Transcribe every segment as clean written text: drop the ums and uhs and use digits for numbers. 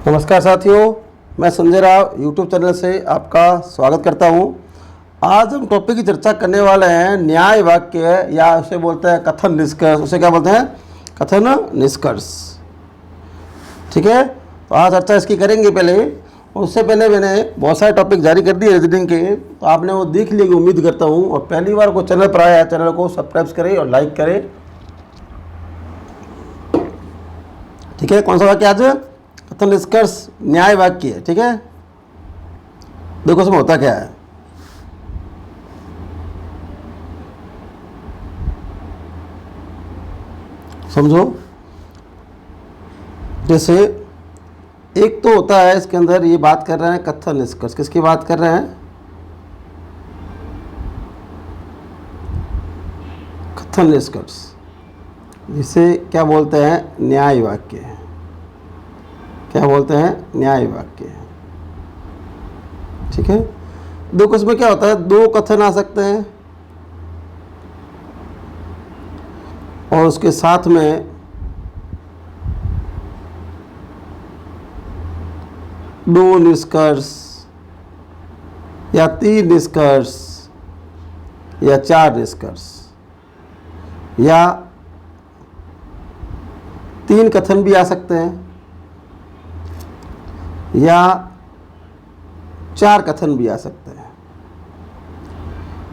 नमस्कार साथियों, मैं संजय राव यूट्यूब चैनल से आपका स्वागत करता हूं। आज हम टॉपिक की चर्चा करने वाले हैं न्याय वाक्य, या उसे बोलते हैं कथन निष्कर्ष। उसे क्या बोलते हैं? कथन निष्कर्ष। ठीक है, तो आज चर्चा इसकी करेंगे। पहले उससे पहले मैंने बहुत सारे टॉपिक जारी कर दिए रीजनिंग के, तो आपने वो देख लिए उम्मीद करता हूँ। और पहली बार को चैनल पर आया है, चैनल को सब्सक्राइब करें और लाइक करें। ठीक है, कौन सा वाक्य आज? कथन निष्कर्ष न्याय वाक्य है। ठीक है, देखो इसमें होता क्या है। समझो, जैसे एक तो होता है इसके अंदर, ये बात कर रहे हैं कथन निष्कर्ष। किसकी बात कर रहे हैं? कथन निष्कर्ष, जिसे क्या बोलते हैं? न्याय वाक्य। क्या बोलते हैं? न्याय वाक्य। ठीक है, देखो इसमें क्या होता है, दो कथन आ सकते हैं और उसके साथ में दो निष्कर्ष या तीन निष्कर्ष या चार निष्कर्ष या तीन कथन भी आ सकते हैं या चार कथन भी आ सकते हैं।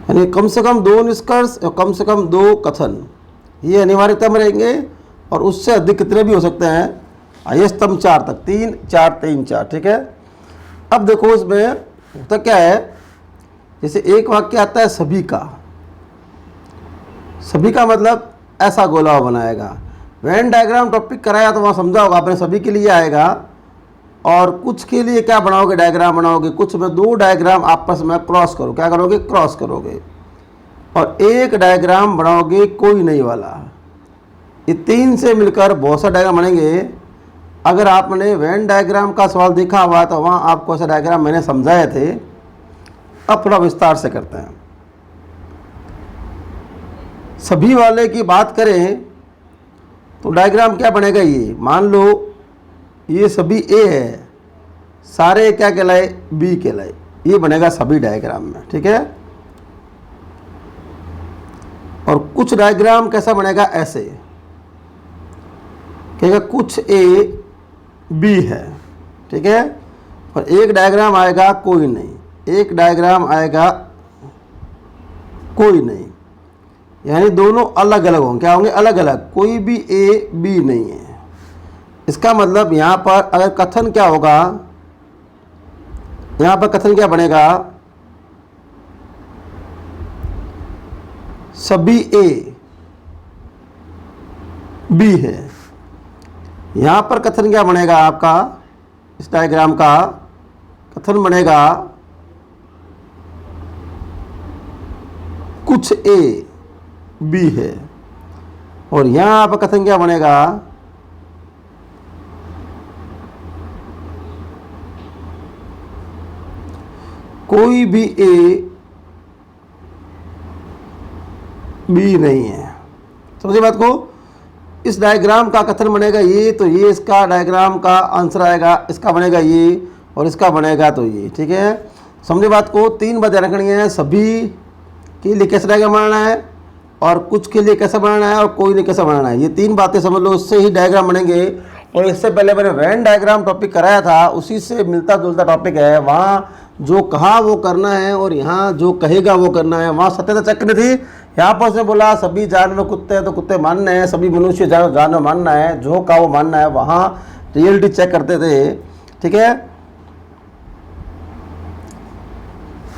यानी कम से कम दो निष्कर्ष और कम से कम दो कथन, ये अनिवार्यता में रहेंगे। और उससे अधिक कितने भी हो सकते हैं, हाईएस्ट चार तक, तीन चार तीन चार। ठीक है, अब देखो इसमें होता क्या है, जैसे एक वाक्य आता है सभी का। सभी का मतलब ऐसा गोला बनाएगा। वेन डायग्राम टॉपिक कराया तो वहाँ समझा होगा आपने, सभी के लिए आएगा। और कुछ के लिए क्या बनाओगे? डायग्राम बनाओगे। कुछ में दो डायग्राम आपस में क्रॉस करो। क्या करोगे? क्रॉस करोगे। और एक डायग्राम बनाओगे कोई नहीं वाला। ये तीन से मिलकर बहुत सा डायग्राम बनेंगे। अगर आपने वेन डायग्राम का सवाल देखा हुआ तो वहाँ आपको ऐसा डायग्राम मैंने समझाए थे। अब थोड़ा विस्तार से करते हैं। सभी वाले की बात करें तो डायग्राम क्या बनेगा? ये मान लो ये सभी ए है, सारे क्या कहलाए? बी कहलाए। ये बनेगा सभी डायग्राम में। ठीक है, और कुछ डायग्राम कैसा बनेगा? ऐसे कहेगा कुछ ए बी है। ठीक है, और एक डायग्राम आएगा कोई नहीं, एक डायग्राम आएगा कोई नहीं। यानी दोनों अलग अलग होंगे। क्या होंगे? अलग अलग। कोई भी ए बी नहीं है। इसका मतलब यहाँ पर अगर कथन क्या होगा, यहाँ पर कथन क्या बनेगा? सभी ए बी है। यहाँ पर कथन क्या बनेगा आपका? इस डायग्राम का कथन बनेगा कुछ ए बी है। और यहाँ पर कथन क्या बनेगा? कोई भी ए बी नहीं है। समझिए बात को। इस डायग्राम का कथन बनेगा ये, तो ये इसका डायग्राम का आंसर आएगा। इसका बनेगा ये और इसका बनेगा तो ये। ठीक है, समझिए बात को। तीन बातें रखनी है। सभी के लिए कैसा डायग्राम बनाना है, और कुछ के लिए कैसा बनाना है, और कोई नहीं कैसा बनाना है। ये तीन बातें समझ लो, उससे ही डायग्राम बनेंगे। और इससे पहले मैंने वेन डायग्राम टॉपिक कराया था, उसी से मिलता जुलता टॉपिक है। वहाँ जो कहा वो करना है और यहाँ जो कहेगा वो करना है। वहाँ सत्यता चेक करनी थी। यहाँ पर उसने बोला सभी जानवर कुत्ते हैं तो कुत्ते मानना है, सभी मनुष्य जानवर मानना है, जो कहा वो मानना है। वहाँ रियलिटी चेक करते थे। ठीक है,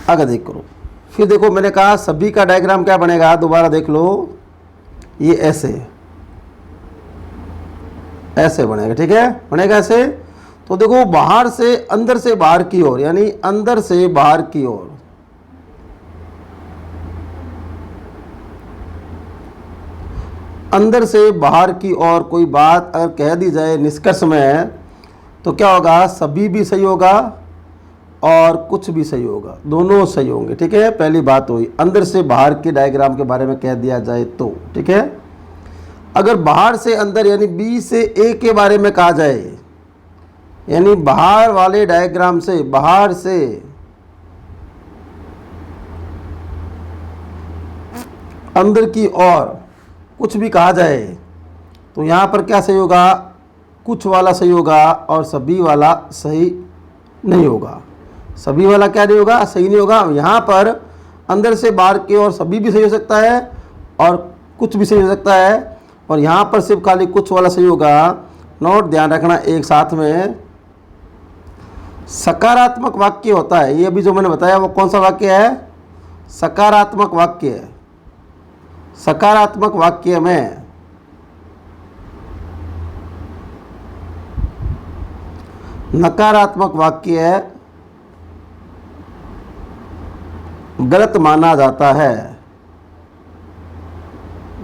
आगे देख करो। फिर देखो, मैंने कहा सभी का डायग्राम क्या बनेगा, दोबारा देख लो। ये ऐसे ऐसे बनेगा। ठीक है, बनेगा ऐसे। तो देखो, बाहर से अंदर से बाहर की ओर, यानी अंदर से बाहर की ओर। अंदर से बाहर की ओर कोई बात अगर कह दी जाए निष्कर्ष में, तो क्या होगा? सभी भी सही होगा और कुछ भी सही होगा, दोनों सही होंगे। ठीक है, पहली बात हुई। अंदर से बाहर के डायग्राम के बारे में कह दिया जाए तो। ठीक है, अगर बाहर से अंदर यानी बी से ए के बारे में कहा जाए यानी बाहर वाले डायग्राम से, बाहर से अंदर की ओर कुछ भी कहा जाए तो यहाँ पर क्या सही होगा, कुछ वाला सही होगा और सभी वाला सही नहीं होगा। सभी वाला क्या नहीं होगा, सही नहीं होगा। यहाँ पर अंदर से बाहर की ओर सभी भी सही हो सकता है और कुछ भी सही हो सकता है, और यहाँ पर सिर्फ खाली कुछ वाला सही होगा। नोट ध्यान रखना एक साथ में, सकारात्मक वाक्य होता है, ये अभी जो मैंने बताया वो कौन सा वाक्य है, सकारात्मक वाक्य है। सकारात्मक वाक्य में नकारात्मक वाक्य गलत माना जाता है,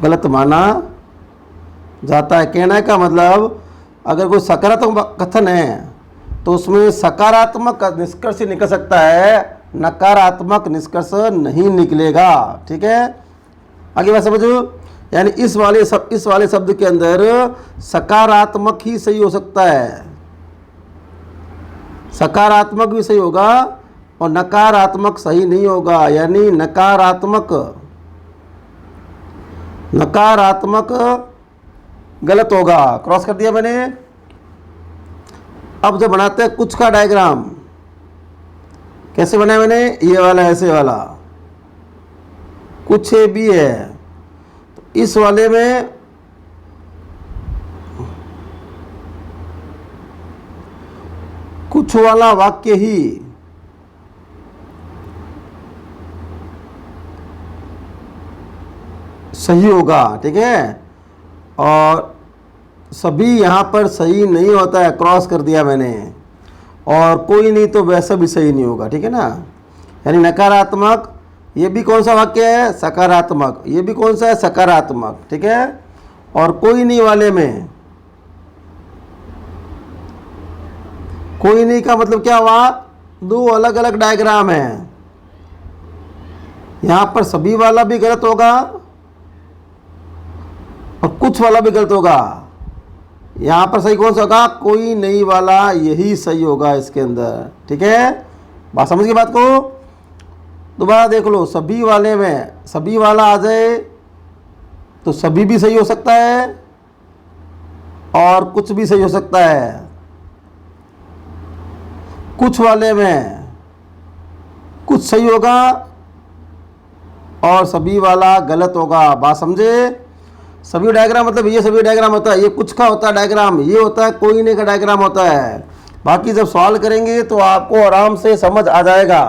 गलत माना जाता है। कहने का मतलब अगर कोई सकारात्मक कथन है तो उसमें सकारात्मक निष्कर्ष निकल सकता है, नकारात्मक निष्कर्ष नहीं निकलेगा। ठीक है, आगे बात समझो। यानी इस वाले शब्द के अंदर सकारात्मक ही सही हो सकता है, सकारात्मक भी सही होगा और नकारात्मक सही नहीं होगा। यानी नकारात्मक गलत होगा। क्रॉस कर दिया मैंने। अब जब बनाते हैं कुछ का डायग्राम, कैसे बनाया मैंने, ये वाला ऐसे वाला, कुछ भी है तो इस वाले में कुछ वाला वाक्य ही सही होगा। ठीक है, और सभी यहाँ पर सही नहीं होता है, क्रॉस कर दिया मैंने। और कोई नहीं तो वैसा भी सही नहीं होगा। ठीक है ना, यानी नकारात्मक, ये भी कौन सा वाक्य है, सकारात्मक, ये भी कौन सा है, सकारात्मक। ठीक है, और कोई नहीं वाले में, कोई नहीं का मतलब क्या हुआ, दो अलग अलग डायग्राम हैं। यहां पर सभी वाला भी गलत होगा और कुछ वाला भी गलत होगा। यहां पर सही कौन सा होगा, कोई नहीं वाला, यही सही होगा इसके अंदर। ठीक है, बात समझ गई बात को। दोबारा देख लो, सभी वाले में सभी वाला आ जाए तो सभी भी सही हो सकता है और कुछ भी सही हो सकता है। कुछ वाले में कुछ सही होगा और सभी वाला गलत होगा। बात समझे। सभी डायग्राम मतलब ये सभी डायग्राम होता है, ये कुछ का होता है डायग्राम, ये होता है कोई नहीं का डायग्राम होता है। बाकी जब सॉल्व करेंगे तो आपको आराम से समझ आ जाएगा।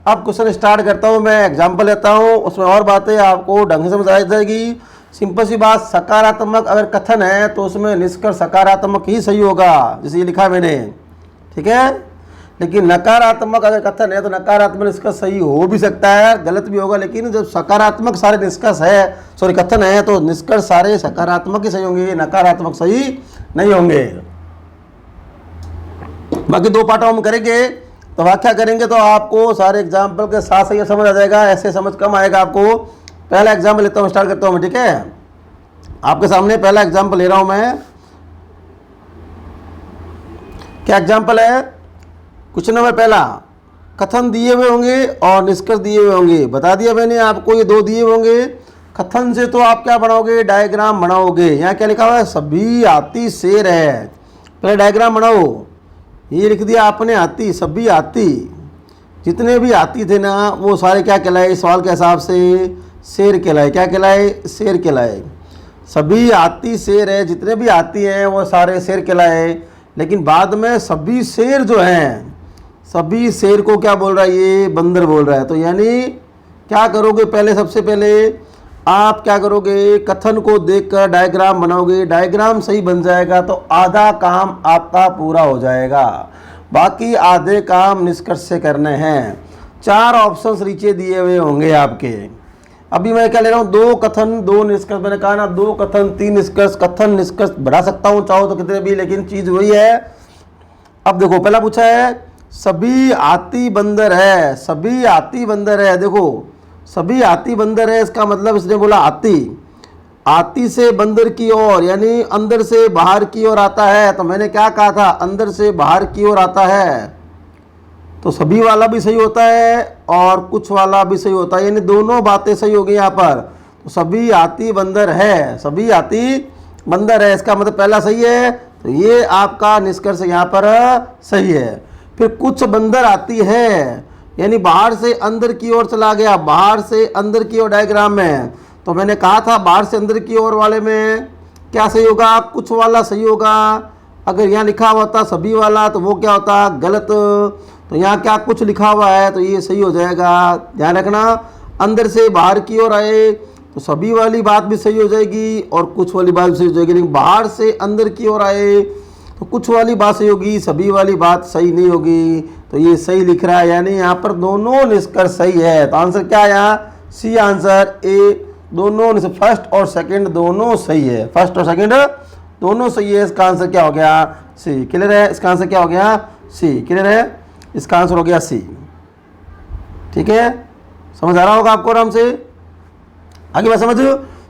अब क्वेश्चन स्टार्ट करता हूँ, मैं एग्जांपल लेता हूँ, उसमें और बातें आपको ढंग से समझ आ जाएगी। सिंपल सी बात, सकारात्मक अगर कथन है तो उसमें निष्कर्ष सकारात्मक ही सही होगा, जैसे ये लिखा मैंने। ठीक है, लेकिन नकारात्मक अगर कथन है तो नकारात्मक निष्कर्ष सही हो भी सकता है, गलत भी होगा। लेकिन जब सकारात्मक सारे निष्कर्ष है, सॉरी कथन है, तो निष्कर्ष सारे सकारात्मक ही सही होंगे, नकारात्मक सही नहीं होंगे। बाकी दो पार्टों में करेंगे तो व्याख्या करेंगे तो आपको सारे एग्जाम्पल के साथ सही समझ आ जाएगा, ऐसे समझ कम आएगा आपको। पहला एग्जाम्पल लेता हूँ, स्टार्ट करता हूँ मैं। ठीक है, आपके सामने पहला एग्जाम्पल ले रहा हूँ मैं। क्या एग्जाम्पल है, क्वेश्चन नंबर पहला, कथन दिए हुए होंगे और निष्कर्ष दिए हुए होंगे। बता दिया मैंने आपको, ये दो दिए होंगे। कथन से तो आप क्या बनाओगे, डायग्राम बनाओगे। यहाँ क्या लिखा हुआ है, सभी हाथी शेर है। पहले डायग्राम बनाओ, ये लिख दिया आपने, हाथी, सभी हाथी, जितने भी हाथी थे ना वो सारे क्या कहलाए, सवाल के हिसाब से शेर कहलाए। क्या कहलाए, शेर कहलाए। सभी हाथी शेर है, जितने भी हाथी हैं वो सारे शेर कहलाए। लेकिन बाद में सभी शेर जो हैं, सभी शेर को क्या बोल रहा है, ये बंदर बोल रहा है। तो यानी क्या करोगे, पहले सबसे पहले आप क्या करोगे, कथन को देखकर डायग्राम बनाओगे। डायग्राम सही बन जाएगा तो आधा काम आपका पूरा हो जाएगा, बाकी आधे काम निष्कर्ष से करने हैं। 4 ऑप्शंस नीचे दिए हुए होंगे आपके। अभी मैं क्या ले रहा हूँ, 2 कथन 2 निष्कर्ष। मैंने कहा ना 2 कथन 3 निष्कर्ष। कथन निष्कर्ष बढ़ा सकता हूँ चाहो तो कितने भी, लेकिन चीज़ वही है। अब देखो, पहला पूछा है सभी हाथी बंदर है, सभी हाथी बंदर है। देखो सभी हाथी बंदर है, इसका मतलब इसने बोला हाथी, आती से बंदर की ओर, यानी अंदर से बाहर की ओर आता है। तो मैंने क्या कहा था, अंदर से बाहर की ओर आता है, तो सभी वाला भी सही होता है और कुछ वाला भी सही होता है, यानी दोनों बातें सही हो गई यहाँ पर। तो सभी आती बंदर है, सभी आती बंदर है, इसका मतलब पहला सही है। तो ये आपका निष्कर्ष यहाँ पर सही है। फिर कुछ बंदर आती है, यानी बाहर से अंदर की ओर चला गया, बाहर से अंदर की ओर डायग्राम में। तो मैंने कहा था बाहर से अंदर की ओर वाले में क्या सही होगा, कुछ वाला सही होगा। अगर यहाँ लिखा हुआ था सभी वाला तो वो क्या होता, गलत। तो यहाँ क्या कुछ लिखा हुआ है तो ये सही हो जाएगा। ध्यान रखना, अंदर से बाहर की ओर आए तो सभी वाली बात भी सही हो जाएगी और कुछ वाली बात भी सही हो जाएगी। लेकिन बाहर से अंदर की ओर आए तो कुछ वाली बात सही होगी, सभी वाली बात सही नहीं होगी। तो ये सही लिख रहा है, यानी यहाँ पर दोनों निष्कर्ष सही है। तो आंसर क्या है यहाँ, सी आंसर ए, दोनों फर्स्ट और सेकंड दोनों सही है, फर्स्ट और सेकंड दोनों सही है। इसका आंसर क्या हो गया, सी। क्लियर है, इसका आंसर क्या हो गया, सी। क्लियर है, इसका आंसर हो गया सी। ठीक है, समझ आ रहा होगा आपको आराम से। आगे बात समझ,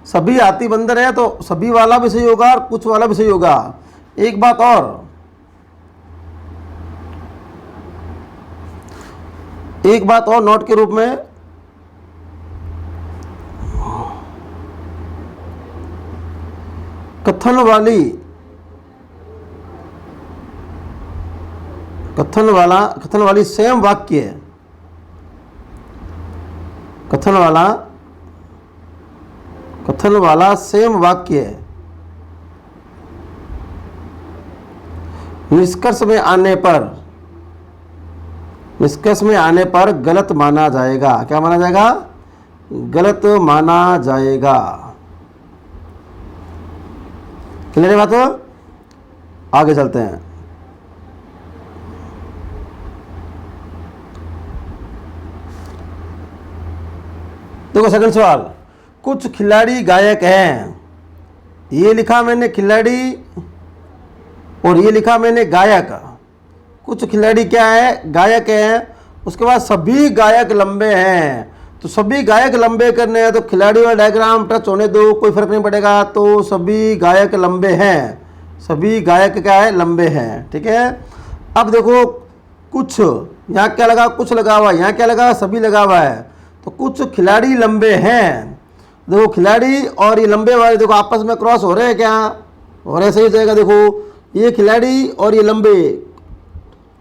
सभी आती बंदर है तो सभी वाला भी सही होगा और कुछ वाला भी सही होगा। एक बात और, एक बात और नोट के रूप में, कथन वाली सेम वाक्य, कथन वाला सेम वाक्य निष्कर्ष में आने पर गलत माना जाएगा। क्या माना जाएगा, गलत माना जाएगा। क्लियर है बात, आगे चलते हैं। देखो सेकंड सवाल, कुछ खिलाड़ी गायक हैं। ये लिखा मैंने खिलाड़ी और ये लिखा मैंने गायक। कुछ खिलाड़ी क्या है, गायक हैं। उसके बाद सभी गायक लंबे हैं। तो सभी गायक लंबे करने हैं तो खिलाड़ी वाला डायग्राम टच होने दो, कोई फर्क नहीं पड़ेगा। तो सभी गायक लंबे हैं, सभी गायक क्या है, लंबे हैं। ठीक है, अब देखो कुछ, यहाँ क्या लगा, कुछ लगा हुआ, यहाँ क्या लगा, सभी लगा हुआ है। तो कुछ खिलाड़ी लंबे हैं, देखो खिलाड़ी और ये लंबे वाले देखो आपस में क्रॉस हो रहे हैं, क्या हो रहे, सही हो जाएगा। देखो ये खिलाड़ी और ये लंबे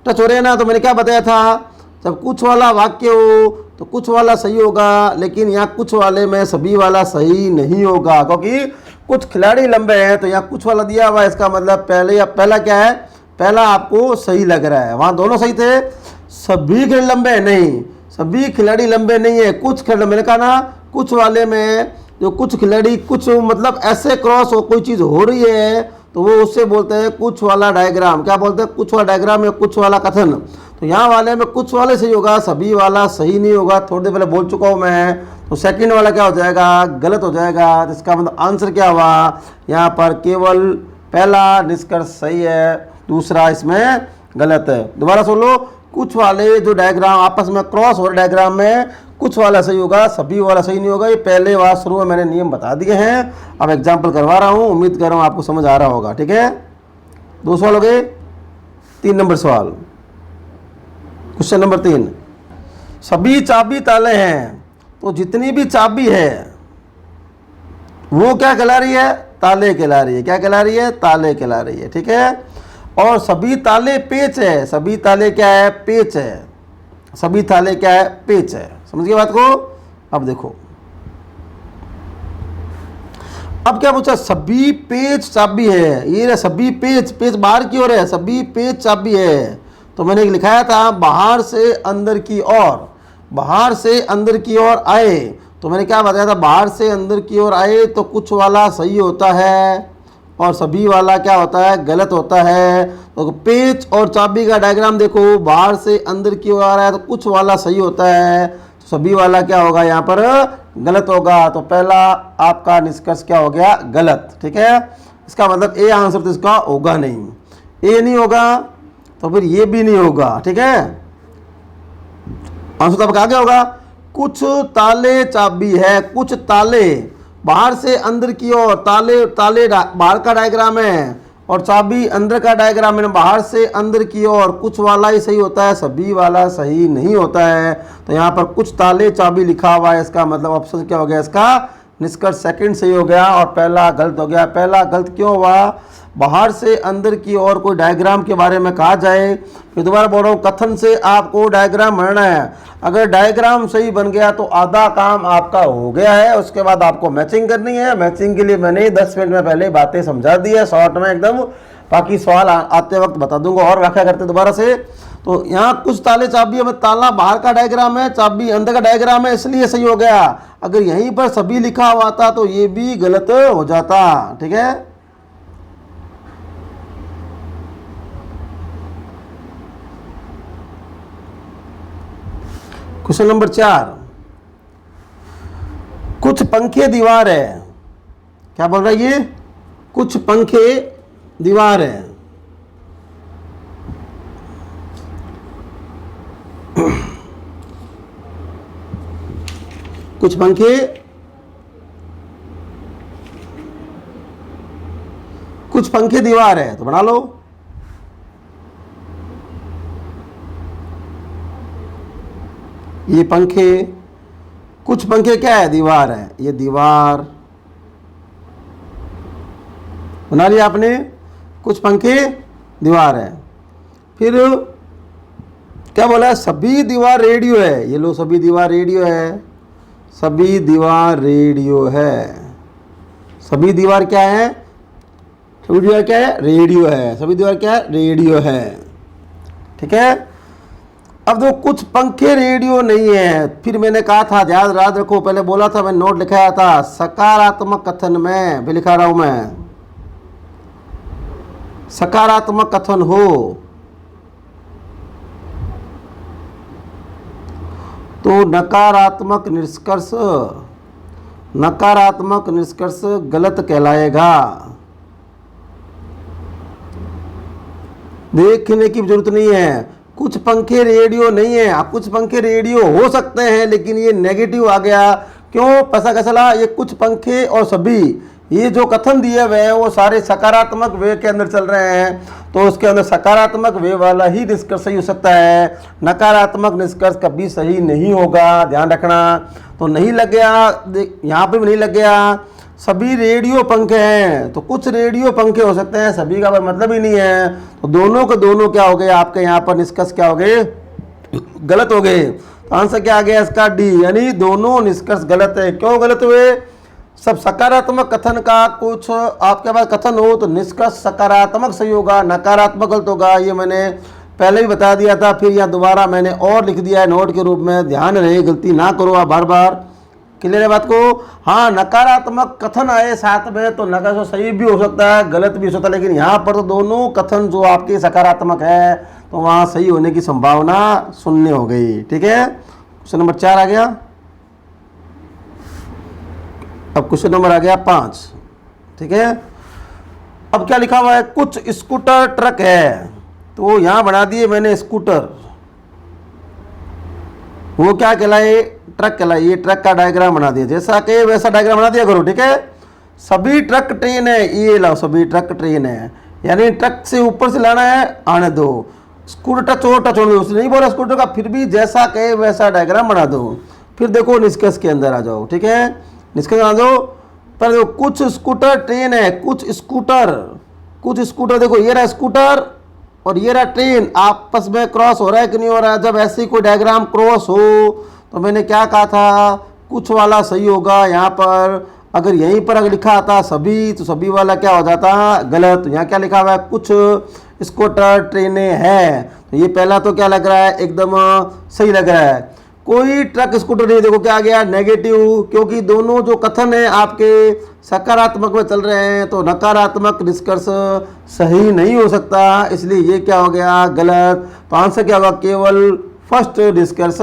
टच हो रहे हैं ना। तो मैंने क्या बताया था, जब कुछ वाला वाक्य हो तो कुछ वाला सही होगा, लेकिन यहाँ कुछ वाले में सभी वाला सही नहीं होगा, क्योंकि कुछ खिलाड़ी लंबे हैं तो यहाँ कुछ वाला दिया हुआ है। इसका मतलब पहला क्या है, पहला आपको सही लग रहा है, वहाँ दोनों सही थे। सभी खिलाड़ी लंबे नहीं, सभी खिलाड़ी लंबे नहीं है, कुछ खिलाड़ी, मैंने कहा ना कुछ वाले में जो कुछ खिलाड़ी, कुछ मतलब ऐसे क्रॉस हो, कोई चीज़ हो रही है तो वो उससे बोलते हैं कुछ वाला डायग्राम। क्या बोलते हैं, कुछ वाला डायग्राम या कुछ वाला कथन। तो यहाँ वाले में कुछ वाले सही होगा, सभी वाला सही नहीं होगा, थोड़ी देर पहले बोल चुका हूँ मैं। तो सेकंड वाला क्या हो जाएगा, गलत हो जाएगा। तो इसका मतलब आंसर क्या हुआ, यहाँ पर केवल पहला निष्कर्ष सही है, दूसरा इसमें गलत है। दोबारा सुन लो, कुछ वाले जो डायग्राम आपस में क्रॉस हो रहे डायग्राम में कुछ वाला सही होगा, सभी वाला सही नहीं होगा। ये पहले बार शुरू में मैंने नियम बता दिए हैं, अब एग्जाम्पल करवा रहा हूँ, उम्मीद कर रहा हूँ आपको समझ आ रहा होगा। ठीक है, 2 सवाल हो गए। 3 नंबर सवाल, क्वेश्चन नंबर 3, सभी चाबी ताले हैं तो जितनी भी चाबी है वो क्या कहला रही है, ताले कहला रही है। क्या कहला रही है, ताले कहला रही है। ठीक है, और सभी ताले पेच है, सभी ताले क्या है, पेच है, सभी ताले क्या है, पेच है। समझ गए बात को। अब देखो, अब क्या पूछा, सभी पेच चाबी है। ये रहा सभी पेच, पेच बाहर की ओर है, सभी पेच चाबी है। तो मैंने लिखाया था बाहर से अंदर की ओर, बाहर से अंदर की ओर आए। तो मैंने क्या बताया था, बाहर से अंदर की ओर आए तो कुछ वाला सही होता है और सभी वाला क्या होता है, गलत होता है। तो पेच और चाबी का डायग्राम देखो, बाहर से अंदर की ओर आ रहा है तो कुछ वाला सही होता है, तो सभी वाला क्या होगा, यहाँ पर गलत होगा। तो पहला आपका निष्कर्ष क्या हो गया, गलत। ठीक है, इसका मतलब ए आंसर तो इसका होगा नहीं, ए नहीं होगा तो फिर ये भी नहीं होगा। ठीक है, आंसर तो आपका आगे होगा, कुछ ताले चाबी है, कुछ ताले बाहर से अंदर की ओर, ताले बाहर का डायग्राम है और चाबी अंदर का डायग्राम है। बाहर से अंदर की ओर कुछ वाला ही सही होता है, सभी वाला सही नहीं होता है। तो यहाँ पर कुछ ताले चाबी लिखा हुआ है, इसका मतलब ऑप्शन क्या हो गया, इसका निष्कर्ष सेकंड सही हो गया और पहला गलत हो गया। पहला गलत क्यों हुआ, बाहर से अंदर की ओर कोई डायग्राम के बारे में कहा जाए। फिर दोबारा बोल रहा हूँ, कथन से आपको डायग्राम बनाना है। अगर डायग्राम सही बन गया तो आधा काम आपका हो गया है। उसके बाद आपको मैचिंग करनी है। मैचिंग के लिए मैंने 10 मिनट में पहले बातें समझा दी है शॉर्ट में एकदम। बाकी सवाल आते वक्त बता दूंगा और व्याख्या करते दोबारा से। तो यहाँ कुछ ताले चाबी में ताला बाहर का डायग्राम है, चाबी अंदर का डायग्राम है, इसलिए सही हो गया। अगर यहीं पर सभी लिखा हुआ था तो ये भी गलत हो जाता। ठीक है, क्वेश्चन नंबर 4, कुछ पंखे दीवार है। क्या बोल रहा है ये, कुछ पंखे दीवार है। कुछ पंखे दीवार है, तो बना लो। ये पंखे, कुछ पंखे क्या है, दीवार है। ये दीवार बना लिया आपने, कुछ पंखे दीवार है। फिर क्या बोला है, सभी दीवार रेडियो है। ये लो, सभी दीवार रेडियो है, सभी दीवार रेडियो है। सभी दीवार क्या है, सभी दीवार क्या है, रेडियो है। सभी दीवार क्या है, रेडियो है। ठीक है, अब देखो कुछ पंखे रेडियो नहीं है। फिर मैंने कहा था, याद रखो, पहले बोला था, मैंने नोट लिखाया था, सकारात्मक कथन में भी लिखा रहा हूं मैं, सकारात्मक कथन हो तो नकारात्मक निष्कर्ष गलत कहलाएगा। देखने की जरूरत नहीं है। कुछ पंखे रेडियो नहीं है। आप कुछ पंखे रेडियो हो सकते हैं, लेकिन ये नेगेटिव आ गया। क्यों, पैसा कैसा चला, ये कुछ पंखे और सभी, ये जो कथन दिए हुए हैं वो सारे सकारात्मक वे के अंदर चल रहे हैं। तो उसके अंदर सकारात्मक वे वाला ही निष्कर्ष सही हो सकता है, नकारात्मक निष्कर्ष कभी सही नहीं होगा, ध्यान रखना। तो नहीं लग गया, यहाँ पे भी नहीं लग गया। सभी रेडियो पंखे हैं, तो कुछ रेडियो पंखे हो सकते हैं, सभी का मतलब ही नहीं है। तो दोनों के दोनों क्या हो गए, आपके यहाँ पर निष्कर्ष क्या हो गए, गलत हो गए। तो आंसर क्या आ गया इसका, डी, यानी दोनों निष्कर्ष गलत है। क्यों गलत हुए, सब सकारात्मक कथन का कुछ आपके पास कथन हो तो निष्कर्ष सकारात्मक सही होगा, नकारात्मक गलत होगा। ये मैंने पहले भी बता दिया था, फिर यहाँ दोबारा मैंने और लिख दिया है नोट के रूप में। ध्यान रहे, गलती ना करो आप बार बार। क्लियर है बात को। हाँ, नकारात्मक कथन आए साथ में तो नकारात्मक सही भी हो सकता है, गलत भी हो सकता है, लेकिन यहाँ पर तो दोनों कथन जो आपके सकारात्मक है तो वहाँ सही होने की संभावना शून्य हो गई। ठीक है, क्वेश्चन नंबर 4 आ गया। अब क्वेश्चन नंबर आ गया 5। ठीक है, अब क्या लिखा हुआ है, कुछ स्कूटर ट्रक है। तो यहां बना दिए मैंने स्कूटर, वो क्या कहलाए, ट्रक कहलाए। ये ट्रक का डायग्राम बना दिया, जैसा कि वैसा डायग्राम बना दिया करो। ठीक है, सभी ट्रक ट्रेन है, ये लाओ, सभी ट्रक ट्रेन है, यानी ट्रक से ऊपर से लाना है, आने दो। स्कूटर टच हो दो, उसने नहीं बोला स्कूटर का, फिर भी जैसा कहे वैसा डायग्राम बना दो। फिर देखो निष्कर्ष के अंदर आ जाओ। ठीक है, निष्कर्ष आ जाओ। पर देखो कुछ स्कूटर ट्रेन है, कुछ स्कूटर देखो, ये रहा स्कूटर और ये रहा ट्रेन, आपस में क्रॉस हो रहा है कि नहीं हो रहा है। जब ऐसी कोई डायग्राम क्रॉस हो तो मैंने क्या कहा था, कुछ वाला सही होगा। यहाँ पर अगर यहीं पर अगर लिखा आता सभी, तो सभी वाला क्या हो जाता, गलत। यहाँ क्या लिखा हुआ है, कुछ स्कूटर ट्रेनें हैं, तो ये पहला तो क्या लग रहा है, एकदम सही लग रहा है। कोई ट्रक स्कूटर नहीं, देखो क्या आ गया, नेगेटिव, क्योंकि दोनों जो कथन है आपके सकारात्मक में चल रहे हैं, तो नकारात्मक निष्कर्ष सही नहीं हो सकता, इसलिए ये क्या हो गया, गलत। तो आंसर क्या होगा, केवल फर्स्ट निष्कर्ष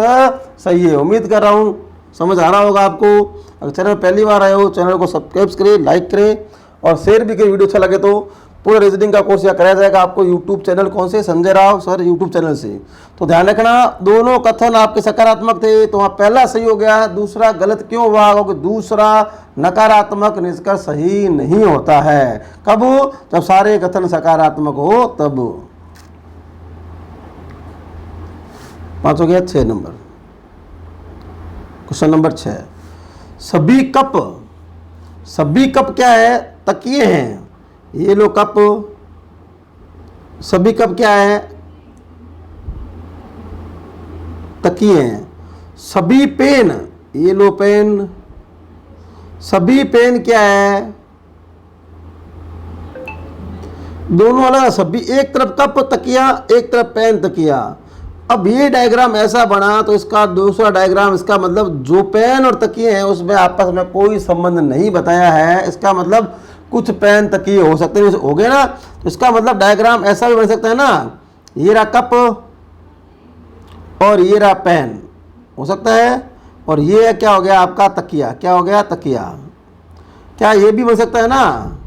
सही है। उम्मीद कर रहा हूँ समझ आ रहा होगा आपको। अगर चैनल पहली बार आए हो, चैनल को सब्सक्राइब करें, लाइक करें और शेयर भी करें वीडियो अच्छा लगे तो। पूरा रीजनिंग का कोर्स यहाँ कराया जाएगा आपको यूट्यूब चैनल कौन से, Sanjay Rao sir YouTube channel से। तो ध्यान रखना दोनों कथन आपके सकारात्मक थे, तो वहाँ पहला सही हो गया, दूसरा गलत क्यों हुआ, क्योंकि दूसरा नकारात्मक निष्कर्ष सही नहीं होता है। कब, जब सारे कथन सकारात्मक हो तब। 5 हो गया। 6 नंबर, क्वेश्चन नंबर 6, सभी कप, सभी कप क्या है, तकिए हैं। ये लो कप, सभी कप क्या है, तकिए हैं। सभी पेन, ये लो पेन, सभी पेन क्या है, दोनों अलग, सभी एक तरफ कप तकिया, एक तरफ पेन तकिया। अब ये डायग्राम ऐसा बना तो इसका दूसरा डायग्राम, इसका मतलब जो पेन और तकिए हैं उसमें आपस में कोई संबंध नहीं बताया है। इसका मतलब कुछ पेन तकिए हो सकते हैं, हो गए ना। तो इसका मतलब डायग्राम ऐसा भी बन सकता है ना, ये रहा कप और ये रहा पेन, हो सकता है। और ये क्या हो गया आपका तकिया, क्या हो गया तकिया। क्या ये भी बन सकता है ना,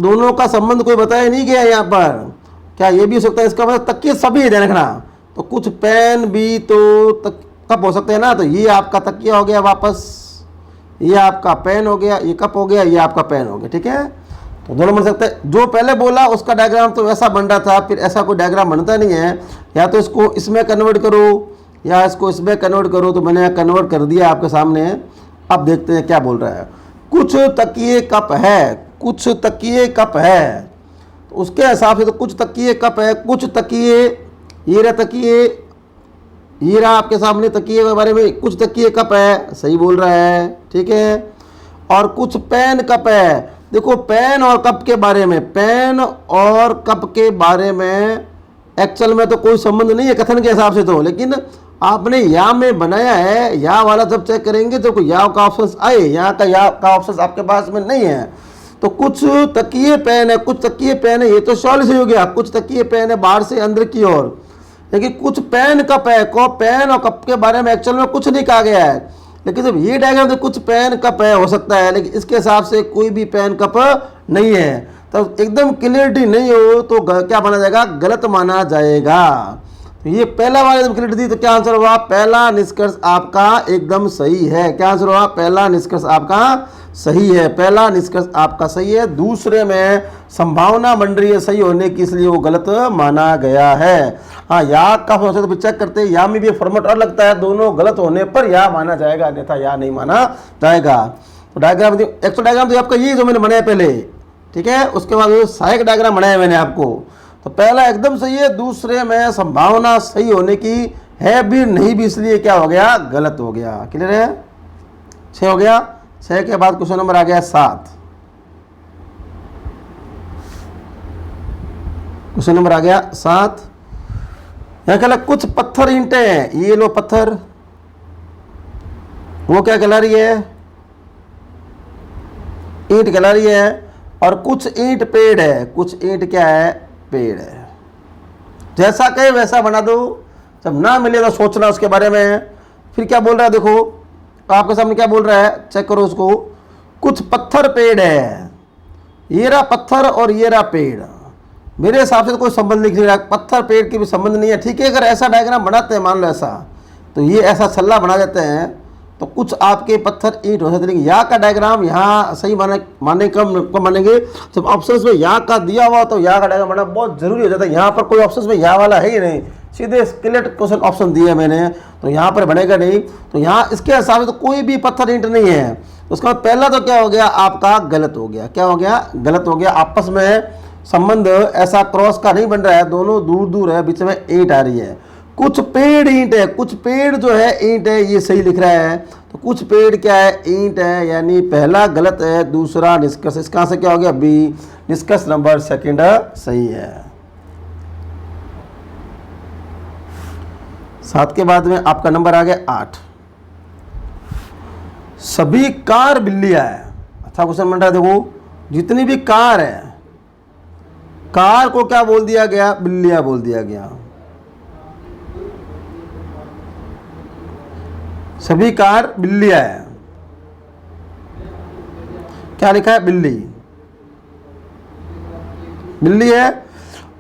दोनों का संबंध कोई बताया नहीं गया यहाँ पर। क्या ये भी हो सकता है, इसका मतलब तकिए सभी ध्यान रखना। तो कुछ पेन भी तो कप हो सकते हैं ना। तो ये आपका तकिया हो गया वापस, ये आपका पेन हो गया, ये कप हो गया, ये आपका पेन हो गया, ठीक है। तो दोनों बन सकते हैं। जो पहले बोला उसका डायग्राम तो वैसा बन रहा था, फिर ऐसा कोई डायग्राम बनता नहीं है। या तो इसको इसमें कन्वर्ट करो या इसको इसमें कन्वर्ट करो। तो मैंने कन्वर्ट कर दिया आपके सामने। अब देखते हैं क्या बोल रहा है। कुछ तकिए कप है, कुछ तकिए कप है, तो उसके हिसाब से तो कुछ तकिए कप है, कुछ तकिए, ये रहा तकिए, ये रहा आपके सामने तकिए के बारे में, कुछ तकिए कप है, सही बोल रहा है, ठीक है। और कुछ पेन कप है। देखो पेन और कप के बारे में, पेन और कप के बारे में एक्चुअल में तो कोई संबंध नहीं है कथन के हिसाब से तो, लेकिन आपने या में बनाया है। या वाला जब चेक करेंगे तो या का ऑप्शन आए, यहाँ का या का ऑप्शन आपके पास में नहीं है। तो कुछ तकिए पेन है, कुछ तकिए पेन है, ये तो सॉल्व से हो गया। कुछ तकिए पेन है बाहर से अंदर की ओर, लेकिन कुछ पेन कप है, को पेन और कप के बारे में एक्चुअल में कुछ नहीं कहा गया है। लेकिन जब ये डायग्राम तो कुछ पेन कप है हो सकता है, लेकिन इसके हिसाब से कोई भी पेन कप नहीं है। तो एकदम क्लियरिटी नहीं हो तो क्या माना जाएगा, गलत माना जाएगा। तो ये पहला वाला एकदम क्लियरिटी दी, तो क्या आंसर हुआ, पहला निष्कर्ष आपका एकदम सही है। क्या आंसर हुआ, पहला निष्कर्ष आपका सही है, पहला निष्कर्ष आपका सही है। दूसरे में संभावना मंडलीय सही होने की, इसलिए वो गलत माना गया है। हाँ, या का सोचे तो चेक करते हैं, या में भी फॉर्मेट और लगता है, दोनों गलत होने पर या माना जाएगा, अन्यथा या नहीं माना जाएगा। तो डायग्राम, एक्चुअल डायग्राम तो आपका ये जो मैंने बनाया पहले, ठीक है। उसके बाद सहायक डायग्राम बनाया मैंने आपको। तो पहला एकदम सही है, दूसरे में संभावना सही होने की है भी नहीं भी, इसलिए क्या हो गया, गलत हो गया। क्लियर है। 6 हो गया। 6 के बाद क्वेश्चन नंबर आ गया 7। क्वेश्चन नंबर आ गया 7। यहाँ कहला कुछ पत्थर ईंटें हैं, ये लो पत्थर, वो क्या कहला रही है, ईंट कहला रही है। और कुछ ईंट पेड़ है, कुछ ईंट क्या है, पेड़ है। जैसा कहे वैसा बना दो, जब ना मिले तो सोचना उसके बारे में। फिर क्या बोल रहा है, देखो आपके सामने क्या बोल रहा है, चेक करो उसको। कुछ पत्थर पेड़ है, ये रहा पत्थर और ये रहा पेड़। मेरे हिसाब से तो कोई संबंध नहीं रहा, पत्थर पेड़ की भी संबंध नहीं है, ठीक है। अगर ऐसा डायग्राम बनाते हैं, मान लो ऐसा, तो ये ऐसा छल्ला बना देते हैं, तो कुछ आपके पत्थर ईंट हो सकते हैं। लेकिन या का डायग्राम यहाँ सही माने कब मानेंगे, जब ऑप्शंस में या का दिया हुआ, तो या का डायग्राम बनाना बहुत जरूरी हो जाता है। यहाँ पर कोई ऑप्शंस में या वाला है ही नहीं, सीधे स्केलेट क्वेश्चन ऑप्शन दिए मैंने, तो यहाँ पर बनेगा नहीं। तो यहाँ इसके हिसाब से तो कोई भी पत्थर ईंट नहीं है। उसके बाद पहला तो क्या हो गया आपका, गलत हो गया। क्या हो गया, गलत हो गया। आपस में संबंध ऐसा क्रॉस का नहीं बन रहा है, दोनों दूर दूर है, बीच में ईंट आ रही है। कुछ पेड़ ईंट है, कुछ पेड़ जो है ईंट है, ये सही लिख रहा है। तो कुछ पेड़ क्या है, ईंट है, यानी पहला गलत है, दूसरा निष्कर्ष इसका से क्या हो गया, बी। निष्कर्ष नंबर सेकंड सही है। 7 के बाद में आपका नंबर आ गया 8। सभी कार बिल्लियां है। अच्छा क्वेश्चन बन रहा है, देखो जितनी भी कार है, कार को क्या बोल दिया गया, बिल्लियां बोल दिया गया। सभी कार बिल्लियां है, क्या लिखा है, बिल्ली। बिल्ली है,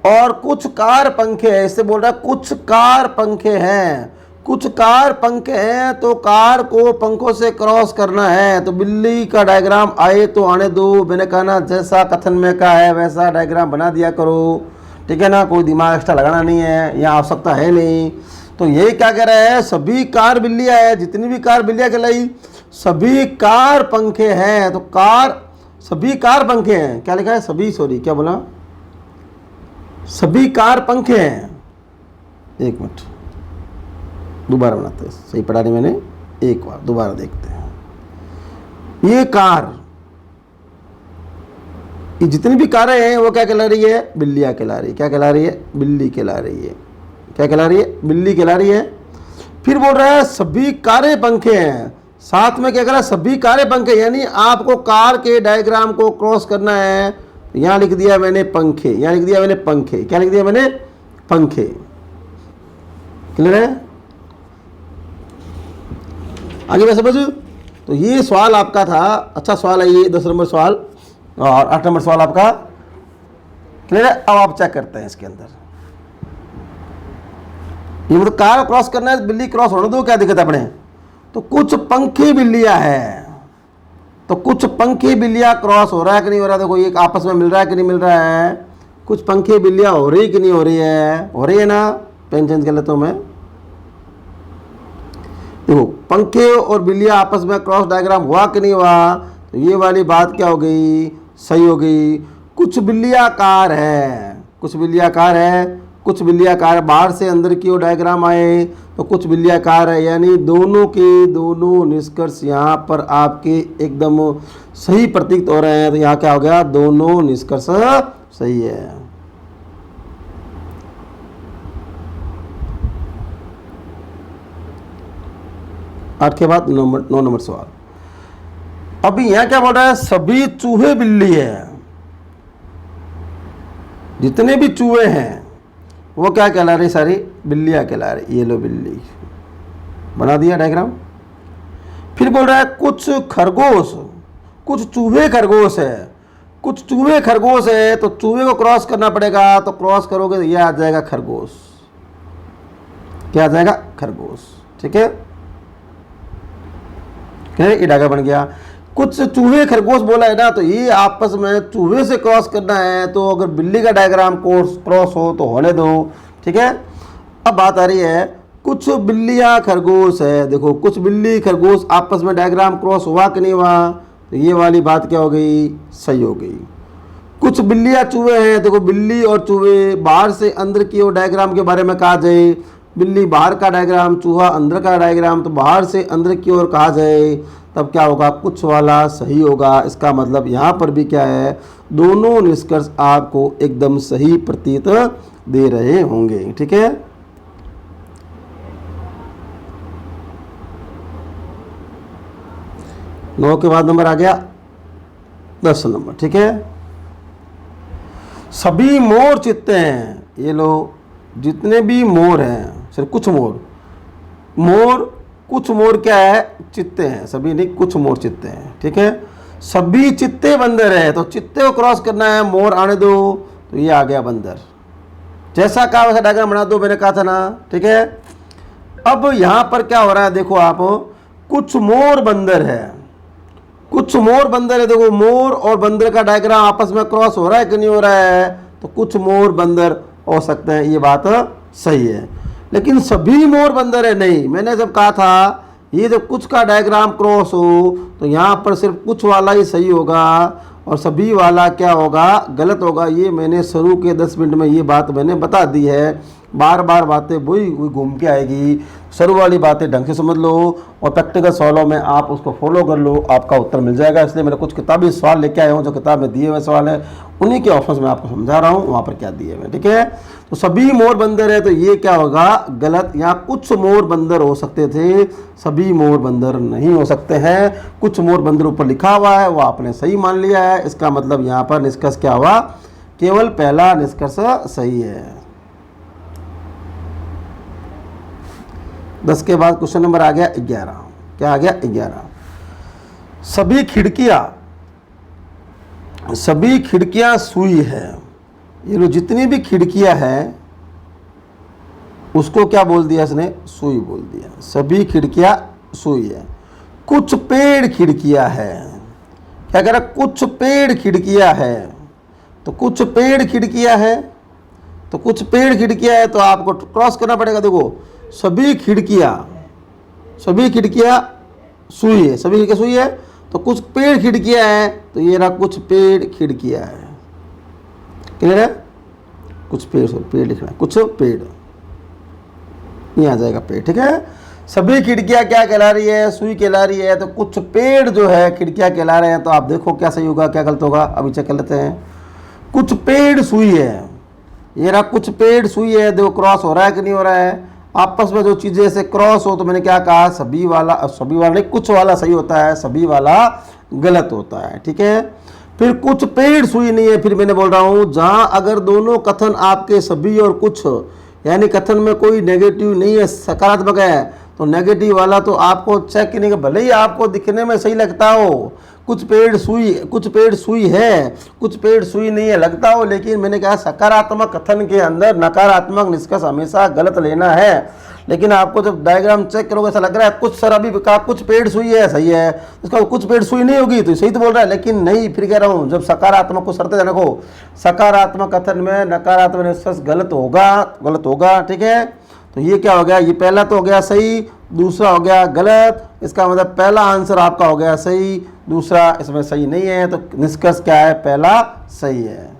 और कुछ कार पंखे है, इससे बोल रहा है कुछ कार पंखे हैं, कुछ कार पंखे हैं, तो कार को पंखों से क्रॉस करना है। तो बिल्ली का डायग्राम आए तो आने दो, मैंने कहा ना जैसा कथन में का है वैसा डायग्राम बना दिया करो, ठीक है ना, कोई दिमाग एक्स्ट्रा लगाना नहीं है, यहाँ आवश्यकता है नहीं। तो ये क्या कह रहा है, सभी कार बिल्लियाँ है, जितनी भी कार बिल्लियाँ कहलाई सभी कार पंखे हैं। तो कार, सभी कार पंखे हैं, क्या लिखा है, सभी, सॉरी क्या बोला, सभी कार पंखे हैं। एक मिनट दोबारा बनाते हैं, सही पढ़ा नहीं मैंने, एक बार दोबारा देखते हैं। ये कार, ये जितनी भी कारें हैं वो क्या कहला रही है, बिल्लियाँ कहला रही है। क्या कहला रही है, बिल्ली कहला रही है। क्या कहला रही है, बिल्ली कहला रही है। फिर बोल रहा है सभी कारें पंखे हैं, साथ में क्या कह रहा है, सभी कारें पंखे, यानी आपको कार के डायग्राम को क्रॉस करना है। यहाँ लिख दिया मैंने पंखे, यहाँ लिख दिया मैंने पंखे, क्या लिख दिया मैंने, पंखे। क्लियर है, आगे मैं समझ। तो ये सवाल आपका था, अच्छा सवाल है ये 10 नंबर सवाल, और 8 नंबर सवाल आपका क्लियर है। अब आप चेक करते हैं इसके अंदर, ये मतलब कार क्रॉस करना है, बिल्ली क्रॉस होने दो, क्या दिक्कत है अपने। तो कुछ पंखी बिल्लियां हैं, तो कुछ पंखी बिल्लियां क्रॉस हो रहा है कि नहीं हो रहा, देखो ये आपस में मिल रहा है कि नहीं मिल रहा है, कुछ पंखी बिल्लियां हो रही कि नहीं हो रही है, हो रही है ना। पेन चेंज कर लेता हूं मैं, देखो पंखे और बिल्लियां आपस में क्रॉस डायग्राम हुआ कि नहीं हुआ, तो ये वाली बात क्या हो गई, सही हो गई। कुछ बिल्लियां कार है, कुछ बिल्लियां कार है, कुछ बिल्लियां कार, बाहर से अंदर की ओर डायग्राम आए तो कुछ बिल्लियां कार है, यानी दोनों के दोनों निष्कर्ष यहाँ पर आपके एकदम सही प्रतीत हो रहे हैं। तो यहाँ क्या हो गया, दोनों निष्कर्ष सही है। आठ के बाद 9 नंबर सवाल। अभी यहाँ क्या बोल रहा है, सभी चूहे बिल्ली है, जितने भी चूहे हैं वो क्या कहला रही, सारी बिल्लियाँ कहला रही। ये लो बिल्ली, बना दिया डायग्राम। फिर बोल रहा है कुछ खरगोश, कुछ चूहे खरगोश है, कुछ चूहे खरगोश है, तो चूहे को क्रॉस करना पड़ेगा, तो क्रॉस करोगे तो ये आ जाएगा खरगोश। क्या आ जाएगा, खरगोश, ठीक है। ये डायग्राम बन गया। कुछ चूहे खरगोश बोला है ना, तो ये आपस में चूहे से क्रॉस करना है, तो अगर बिल्ली का डायग्राम क्रॉस हो तो होने दो, ठीक है। अब बात आ रही है कुछ बिल्लियां खरगोश है, देखो कुछ बिल्ली खरगोश आपस में डायग्राम क्रॉस हुआ कि नहीं हुआ, तो ये वाली बात क्या हो गई, सही हो गई। कुछ बिल्लियां चूहे हैं, देखो बिल्ली और चूहे बाहर से अंदर की ओर डायग्राम के बारे में कहा जाए, बिल्ली बाहर का डायग्राम, चूहा अंदर का डायग्राम, तो बाहर से अंदर की ओर कहा जाए, तब क्या होगा, कुछ वाला सही होगा। इसका मतलब यहाँ पर भी क्या है, दोनों निष्कर्ष आपको एकदम सही प्रतीत दे रहे होंगे, ठीक है। नौ के बाद नंबर आ गया 10 नंबर, ठीक है। सभी मोर चित्ते हैं, ये लो जितने भी मोर हैं, सिर्फ कुछ मोर, कुछ मोर क्या है, चित्ते हैं, सभी नहीं, कुछ मोर चित्ते हैं, ठीक है। सभी चित्ते बंदर है, तो चित्ते को क्रॉस करना है, मोर आने दो, तो ये आ गया बंदर। जैसा कहा वैसा डायग्राम बना दो, मैंने कहा था ना, ठीक है। अब यहाँ पर क्या हो रहा है, देखो आप, कुछ मोर बंदर है, कुछ मोर बंदर है, देखो मोर और बंदर का डायग्राम आपस में क्रॉस हो रहा है कि नहीं हो रहा है, तो कुछ मोर बंदर हो सकते हैं, ये बात सही है। लेकिन सभी मोर बंदर है नहीं, मैंने जब कहा था ये जब कुछ का डायग्राम क्रॉस हो तो यहाँ पर सिर्फ कुछ वाला ही सही होगा और सभी वाला क्या होगा, गलत होगा। ये मैंने शुरू के 10 मिनट में ये बात मैंने बता दी है, बार बार बातें वही घूम के आएगी। शुरू वाली बातें ढंग से समझ लो और प्रैक्टिकल सवालों में आप उसको फॉलो कर लो, आपका उत्तर मिल जाएगा। इसलिए मैंने कुछ किताबी सवाल लेके आया हूँ, जो किताब में दिए हुए सवाल है उन्हीं के ऑप्शंस में आपको समझा रहा हूँ, वहाँ पर क्या दिए हुए, ठीक है। तो सभी मोर बंदर है, तो ये क्या होगा, गलत। यहाँ कुछ मोर बंदर हो सकते थे, सभी मोर बंदर नहीं हो सकते हैं। कुछ मोर बंदर ऊपर लिखा हुआ है, वो आपने सही मान लिया है। इसका मतलब यहाँ पर निष्कर्ष क्या हुआ, केवल पहला निष्कर्ष सही है। 10 के बाद क्वेश्चन नंबर आ गया 11। क्या आ गया, 11। सभी खिड़कियां सुई है, ये लो जितनी भी खिड़कियां हैं उसको क्या बोल दिया इसने, सुई बोल दिया। सभी खिड़कियां सुई है। कुछ पेड़ खिड़कियां हैं, क्या कह रहा, कुछ पेड़ खिड़कियां है। तो कुछ पेड़ खिड़कियां है, तो कुछ पेड़ खिड़कियां है तो आपको क्रॉस करना पड़ेगा। देखो सभी खिड़कियां सुई है, सभी खिड़कियां सुई है, तो कुछ पेड़ खिड़कियां हैं, तो ये रहा कुछ पेड़ खिड़कियां है। क्लियर है? कुछ पेड़ लिखना है, कुछ पेड़, ये आ जाएगा पेड़। ठीक है, सभी खिड़कियां क्या कहला रही है, सुई कहला रही है, तो कुछ पेड़ जो है खिड़कियां कहला रहे हैं। तो आप देखो क्या सही होगा क्या गलत होगा, अभी चेक कर लेते हैं। कुछ पेड़ सुई है, ये रहा कुछ पेड़ सुई है। देखो क्रॉस हो रहा है कि नहीं हो रहा है, आपस में जो चीजें ऐसे क्रॉस हो, तो मैंने क्या कहा, सभी वाला नहीं, कुछ वाला सही होता है, सभी वाला गलत होता है। ठीक है, फिर कुछ पेड़ सुई नहीं है, फिर मैंने बोल रहा हूं जहां अगर दोनों कथन आपके सभी और कुछ, यानी कथन में कोई नेगेटिव नहीं है, सकारात्मक है, तो नेगेटिव वाला तो आपको चेक करने के, भले ही आपको दिखने में सही लगता हो, कुछ पेड़ सुई है, कुछ पेड़ सुई नहीं है लगता हो, लेकिन मैंने कहा सकारात्मक कथन के अंदर नकारात्मक निष्कर्ष हमेशा गलत लेना है। लेकिन आपको जब डायग्राम चेक करोगे ऐसा लग रहा है कुछ सर अभी कहा कुछ पेड़ सुई है, सही है, इसका कुछ पेड़ सुई नहीं होगी तो सही तो बोल रहा है, लेकिन नहीं, फिर कह रहा हूँ जब सकारात्मक को शर्त देखो, सकारात्मक कथन में नकारात्मक निष्कर्ष गलत होगा। ठीक है, तो ये क्या हो गया, ये पहला तो हो गया सही, दूसरा हो गया गलत। इसका मतलब पहला आंसर आपका हो गया सही, दूसरा इसमें सही नहीं है, तो निष्कर्ष क्या है, पहला सही है।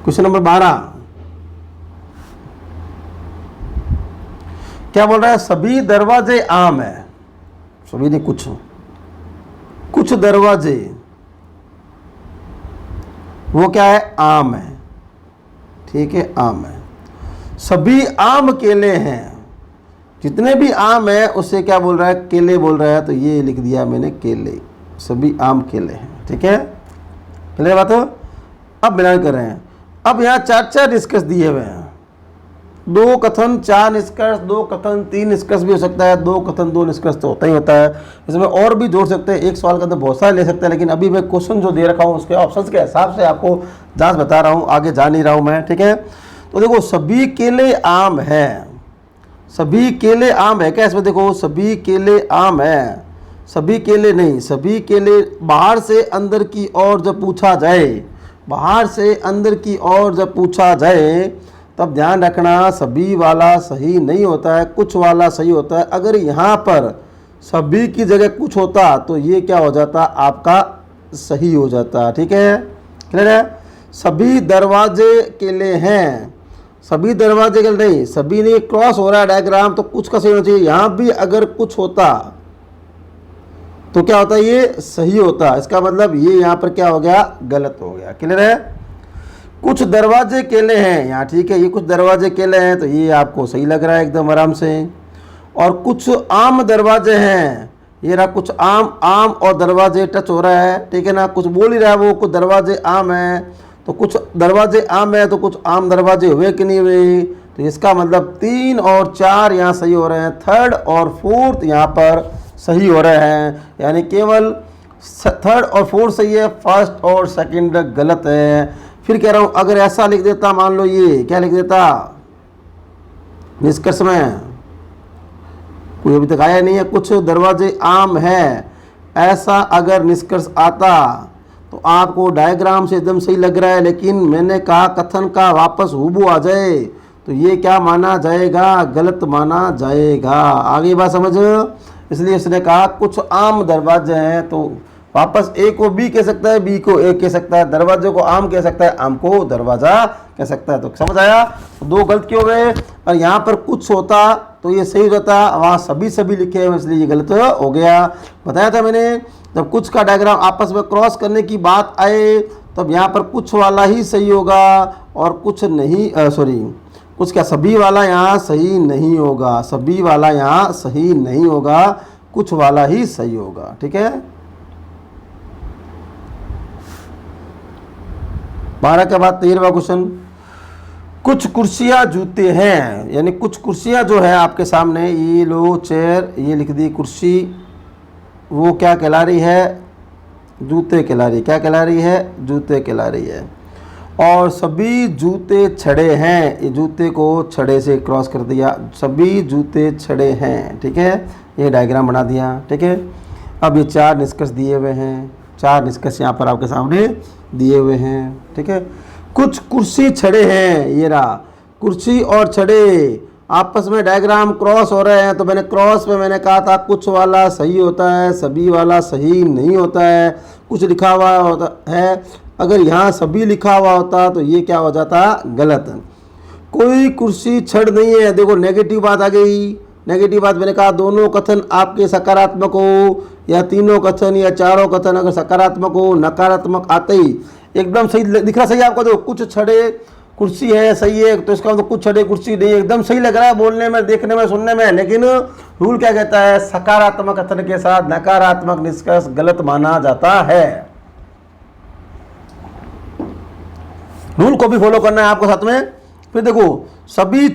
क्वेश्चन नंबर 12 क्या बोल रहा है, सभी दरवाजे आम है, सभी नहीं, कुछ दरवाजे वो क्या है, आम है। ठीक है, आम है। सभी आम केले हैं, जितने भी आम है उससे क्या बोल रहा है, केले बोल रहा है, तो ये लिख दिया मैंने केले, सभी आम केले हैं। ठीक है, क्लियर बात हो। अब मिलान कर रहे हैं, अब यहाँ 4 निष्कर्ष दिए हुए हैं, 2 कथन 4 निष्कर्ष, 2 कथन 3 निष्कर्ष भी हो सकता है, 2 कथन 2 निष्कर्ष तो होता ही होता है। इसमें और भी जोड़ सकते हैं, एक सवाल के अंदर बहुत सारे ले सकते हैं, लेकिन अभी मैं क्वेश्चन जो दे रखा हूँ उसके ऑप्शंस के हिसाब से आपको जांच बता रहा हूँ, आगे जा नहीं रहा हूँ मैं। ठीक है, तो देखो सभी केले आम है, सभी केले आम है क्या, इसमें देखो सभी केले आम है, सभी केले नहीं, सभी केले बाहर से अंदर की ओर जब पूछा जाए, बाहर से अंदर की ओर जब पूछा जाए तब ध्यान रखना सभी वाला सही नहीं होता है, कुछ वाला सही होता है। अगर यहाँ पर सभी की जगह कुछ होता तो ये क्या हो जाता, आपका सही हो जाता। ठीक है, क्लियर है। सभी दरवाजे केले हैं, सभी दरवाजे के नहीं, सभी नहीं, क्रॉस हो रहा है डायग्राम, तो कुछ का सही होना चाहिए। यहाँ भी अगर कुछ होता तो क्या होता, ये सही होता, इसका मतलब ये यहाँ पर क्या हो गया, गलत हो गया। क्लियर है। कुछ दरवाजे केले हैं, यहाँ ठीक है, ये कुछ दरवाजे केले हैं, तो ये आपको सही लग रहा है एकदम आराम से। और कुछ आम दरवाजे हैं, ये रहा कुछ आम और दरवाजे टच हो रहा है, ठीक है ना, कुछ बोल ही रहा है वो, कुछ दरवाजे आम है, तो कुछ दरवाजे आम है, तो कुछ आम दरवाजे हुए कि नहीं हुए, तो इसका मतलब 3 और 4 यहाँ सही हो रहे हैं, 3rd और 4th यहाँ पर सही हो रहे हैं, यानी केवल 3rd और 4th सही है, 1st और 2nd गलत है। फिर कह रहा हूँ अगर ऐसा लिख देता, मान लो ये क्या लिख देता निष्कर्ष में, कोई अभी तक आया नहीं है, कुछ दरवाजे आम है, ऐसा अगर निष्कर्ष आता तो आपको डायग्राम से एकदम सही लग रहा है, लेकिन मैंने कहा कथन का वापस हुबहू आ जाए तो ये क्या माना जाएगा, गलत माना जाएगा। आगे बात समझ, इसलिए इसने कहा कुछ आम दरवाजे हैं, तो वापस ए को बी कह सकता है, बी को ए कह सकता है, दरवाजे को आम कह सकता है, आम को दरवाजा कह सकता है। तो समझ आया, तो 2 गलत क्यों गए, और यहाँ पर कुछ होता तो ये सही होता, वहाँ सभी लिखे हैं इसलिए ये गलत हो गया। बताया था मैंने, जब कुछ का डायग्राम आपस में क्रॉस करने की बात आए तब यहाँ पर कुछ वाला ही सही होगा और कुछ नहीं, कुछ क्या, सभी वाला यहाँ सही नहीं होगा, सभी वाला यहाँ सही नहीं होगा, कुछ वाला ही सही होगा। ठीक है, 12 के बाद 13वां क्वेश्चन, कुछ कुर्सियां जूते हैं, यानी कुछ कुर्सियां जो है आपके सामने, ये लो चेयर, ये लिख दी कुर्सी, वो क्या कहला रही है, जूते कहला रही है। क्या कहला रही है? जूते कहला रही है। और सभी जूते छड़े हैं, ये जूते को छड़े से क्रॉस कर दिया, सभी जूते छड़े हैं। ठीक है, ये डायग्राम बना दिया। ठीक है, अब ये 4 निष्कर्ष दिए हुए हैं, 4 निष्कर्ष यहाँ पर आपके सामने दिए हुए हैं। ठीक है, कुछ कुर्सी छड़े हैं, ये रहा कुर्सी और छड़े आपस में डायग्राम क्रॉस हो रहे हैं। तो मैंने क्रॉस में मैंने कहा था कुछ वाला सही होता है, सभी वाला सही नहीं होता है। कुछ लिखा हुआ होता है, अगर यहाँ सभी लिखा हुआ होता तो ये क्या हो जाता? गलत। कोई कुर्सी छड़ नहीं है। देखो नेगेटिव बात आ गई। नेगेटिव बात मैंने कहा दोनों कथन आपके सकारात्मक हो या तीनों कथन या चारों कथन अगर सकारात्मक हो, नकारात्मक आते ही एकदम सही दिख रहा। सही आपको देखो कुछ छड़े कुर्सी है, सही है, तो इसका मतलब कुछ छड़े कुर्सी नहीं, एकदम सही लग रहा है बोलने में, देखने में, सुनने में। लेकिन रूल क्या कहता है? सकारात्मक कथन के साथ नकारात्मक निष्कर्ष गलत माना जाता है। रूल को भी फॉलो करना है आपको साथ में। फिर देखो सभी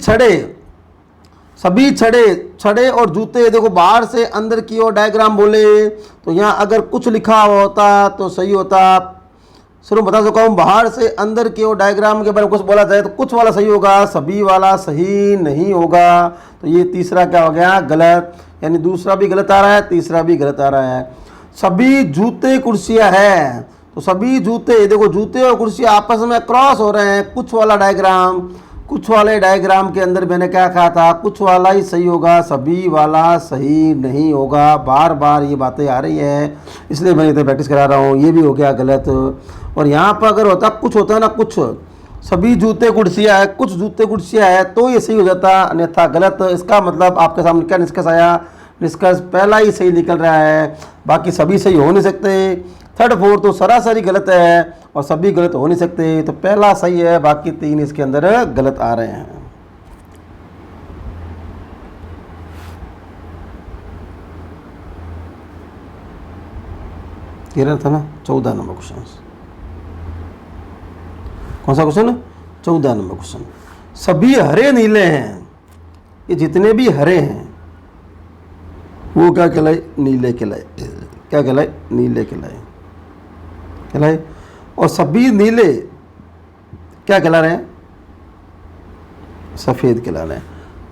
छड़े और जूते, देखो बाहर से अंदर की ओर डायग्राम बोले तो यहाँ अगर कुछ लिखा हुआ होता तो सही होता। शुरू बता चुका हूँ, बाहर से अंदर की ओर डायग्राम के बारे में कुछ बोला जाए तो कुछ वाला सही होगा, सभी वाला सही नहीं होगा। तो ये तीसरा क्या हो गया? गलत। यानी दूसरा भी गलत आ रहा है, तीसरा भी गलत आ रहा है। सभी जूते कुर्सियाँ हैं, तो सभी जूते, देखो जूते और कुर्सियाँ आपस में क्रॉस हो रहे हैं। कुछ वाला डायग्राम, कुछ वाले डायग्राम के अंदर मैंने क्या कहा था? कुछ वाला ही सही होगा, सभी वाला सही नहीं होगा। बार बार ये बातें आ रही हैं, इसलिए मैं इधर प्रैक्टिस करा रहा हूँ। ये भी हो गया गलत। और यहाँ पर अगर होता कुछ होता है ना, कुछ सभी जूते कुर्सियाँ है, कुछ जूते कुर्सियाँ है, तो ये सही हो जाता, अन्यथा गलत। इसका मतलब आपके सामने क्या निष्कर्ष आया? निष्कर्ष पहला ही सही निकल रहा है, बाकी सभी सही हो नहीं सकते। थर्ड फोर्थ तो सरासरी गलत है और सभी गलत हो नहीं सकते। तो पहला सही है, बाकी 3 इसके अंदर गलत आ रहे हैं। क्लियर था ना? 14 नंबर क्वेश्चन। कौन सा क्वेश्चन? 14 number question. सभी हरे नीले हैं, ये जितने भी हरे हैं वो क्या कहलाए? नीले कहलाए। क्या कहलाए? नीले कहलाए। और सभी नीले क्या कहला रहे हैं? सफ़ेद कहला रहे हैं।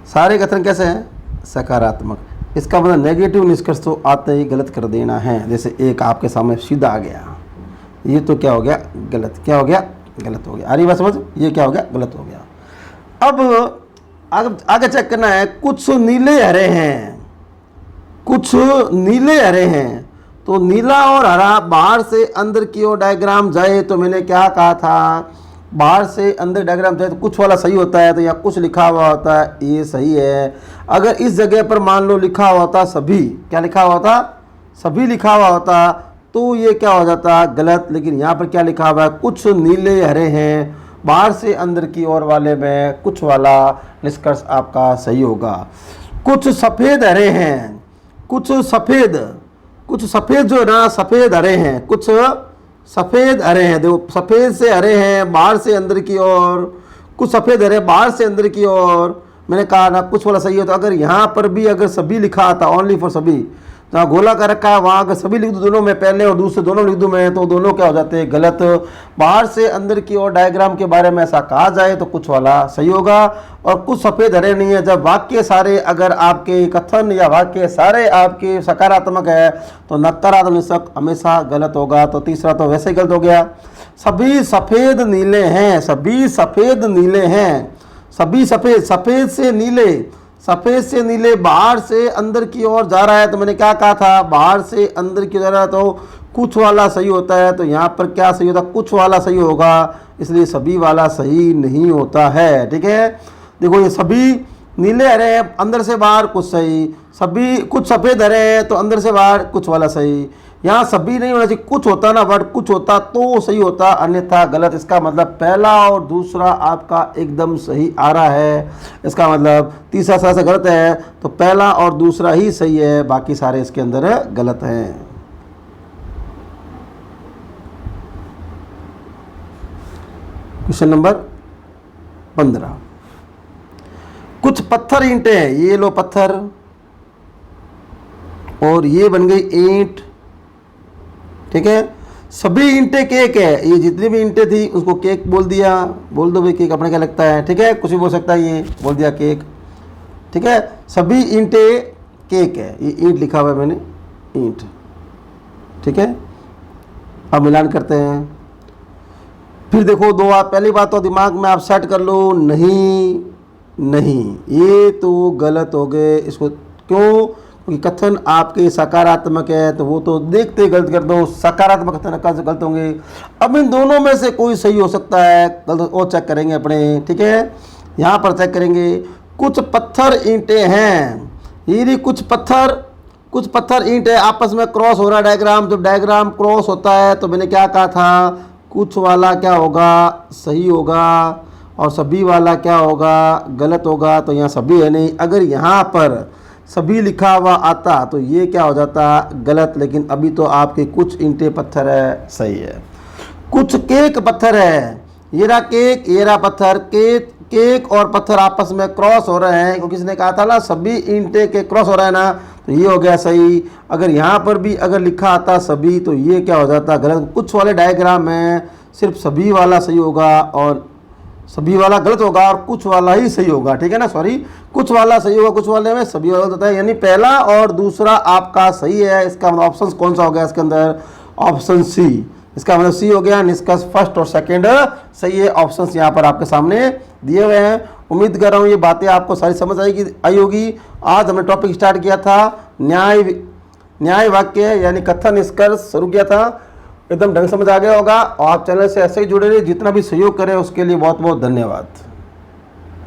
सारे कथन कैसे हैं? सकारात्मक। इसका मतलब नेगेटिव निष्कर्ष तो आते ही गलत कर देना है। जैसे एक आपके सामने सीधा आ गया, ये तो क्या हो गया? गलत। क्या हो गया? गलत हो गया। आ रही बात समझ? ये क्या हो गया? गलत हो गया। अब आगे चेक करना है। कुछ नीले हरे हैं, कुछ नीले हरे हैं, तो नीला और हरा बाहर से अंदर की ओर डायग्राम जाए तो मैंने क्या कहा था? बाहर से अंदर डायग्राम जाए तो कुछ वाला सही होता है, तो यहाँ कुछ लिखा हुआ होता है, ये सही है। अगर इस जगह पर मान लो लिखा हुआ था सभी, क्या लिखा हुआ था? सभी लिखा हुआ होता, तो ये क्या हो जाता? गलत। लेकिन यहाँ पर क्या लिखा हुआ है? कुछ नीले हरे हैं, बाहर से अंदर की ओर वाले में कुछ वाला निष्कर्ष आपका सही होगा। कुछ सफ़ेद हरे हैं, कुछ सफ़ेद जो है ना, सफ़ेद हरे हैं, कुछ सफ़ेद हरे हैं। देखो सफ़ेद से हरे हैं बाहर से अंदर की ओर, कुछ सफ़ेद हरे बाहर से अंदर की ओर। मैंने कहा ना कुछ वाला सही हो। तो अगर यहाँ पर भी अगर सभी लिखा आता, ओनली फॉर सभी, जहाँ गोला कर रखा है वहाँ अगर सभी लिख दूँ दोनों में, पहले और दूसरे दोनों लिख दूँ मैं, तो दोनों क्या हो जाते हैं? गलत। बाहर से अंदर की ओर डायग्राम के बारे में ऐसा कहा जाए तो कुछ वाला सही होगा। और कुछ सफ़ेद हरे नहीं है, जब वाक्य सारे अगर आपके कथन या वाक्य सारे आपके सकारात्मक है तो नकारात्मक निष्कर्ष हमेशा गलत होगा। तो तीसरा तो वैसे ही गलत हो गया। सभी सफ़ेद नीले हैं, सभी सफ़ेद नीले हैं, सभी सफ़ेद से नीले बाहर से अंदर की ओर जा रहा है। तो मैंने क्या कहा था? बाहर से अंदर की ओर जा रहा है तो कुछ वाला सही होता है। तो यहाँ पर क्या सही होता? कुछ वाला सही होगा, इसलिए सभी वाला सही नहीं होता है। ठीक है, देखो ये सभी नीले हरे हैं, अंदर से बाहर कुछ सही, सभी कुछ सफ़ेद हरे हैं तो अंदर से बाहर कुछ वाला सही। यहाँ सभी नहीं होना चाहिए, कुछ होता ना, वर्ड कुछ होता तो सही होता, अन्यथा गलत। इसका मतलब पहला और दूसरा आपका एकदम सही आ रहा है। इसका मतलब तीसरा से गलत है, तो पहला और दूसरा ही सही है, बाकी सारे इसके अंदर गलत हैं। Question number 15। कुछ पत्थर ईंटें हैं, ये लो पत्थर और ये बन गई ईंट। ठीक है, सभी ईंटें केक है, ये जितनी भी ईंटें थी उसको केक बोल दिया। बोल दो भाई केक, अपने क्या लगता है, ठीक है, कुछ भी बोल सकता है, ये बोल दिया केक, ठीक है। सभी ईंटें केक है, ये ईंट लिखा हुआ है मैंने, ईंट, ठीक है। अब मिलान करते हैं। फिर देखो दो, आप पहली बात तो दिमाग में आप सेट कर लो, नहीं नहीं ये तो गलत हो गए। इसको क्यों? क्योंकि कथन आपके सकारात्मक है तो वो तो देखते ही गलत कर दो, सकारात्मक कथन कैसे गलत होंगे। अब इन दोनों में से कोई सही हो सकता है, गलत वो चेक करेंगे अपने, ठीक है। यहाँ पर चेक करेंगे, कुछ पत्थर ईंटें हैं, ये कुछ पत्थर ईंट है, आपस में क्रॉस हो रहा है डायग्राम। जब डायग्राम क्रॉस होता है तो मैंने क्या कहा था, कुछ वाला क्या होगा, सही होगा, और सभी वाला क्या होगा, गलत होगा। तो यहाँ सभी है नहीं, अगर यहाँ पर सभी लिखा हुआ आता तो ये क्या हो जाता, गलत। लेकिन अभी तो आपके कुछ ईंटें पत्थर है, सही है। कुछ केक पत्थर है, ये रहा केक, ये रहा पत्थर। केक और पत्थर आपस में क्रॉस हो रहे हैं, क्योंकि किसने कहा था ना सभी ईंटें के क्रॉस हो रहा है ना, तो ये हो गया सही। अगर यहाँ पर भी अगर लिखा आता सभी तो ये क्या हो जाता, गलत। कुछ वाले डायग्राम में सिर्फ सभी वाला सही होगा और सभी वाला गलत होगा, और कुछ वाला ही सही होगा, ठीक है ना, सॉरी, कुछ वाला सही होगा, कुछ वाले में सभी वाला होता है। यानी पहला और दूसरा आपका सही है। इसका मतलब ऑप्शन कौन सा हो गया इसके अंदर, ऑप्शन सी। इसका मतलब सी हो गया, निष्कर्ष फर्स्ट और सेकंड सही है। ऑप्शंस यहाँ पर आपके सामने दिए हुए हैं। उम्मीद कर रहा हूँ ये बातें आपको सारी समझ आई होगी। आज हमने टॉपिक स्टार्ट किया था न्याय वाक्य यानी कथन निष्कर्ष शुरू किया था, एकदम ढंग समझ आ गया होगा। और आप चैनल से ऐसे ही जुड़े रहिए, जितना भी सहयोग करें उसके लिए बहुत बहुत धन्यवाद।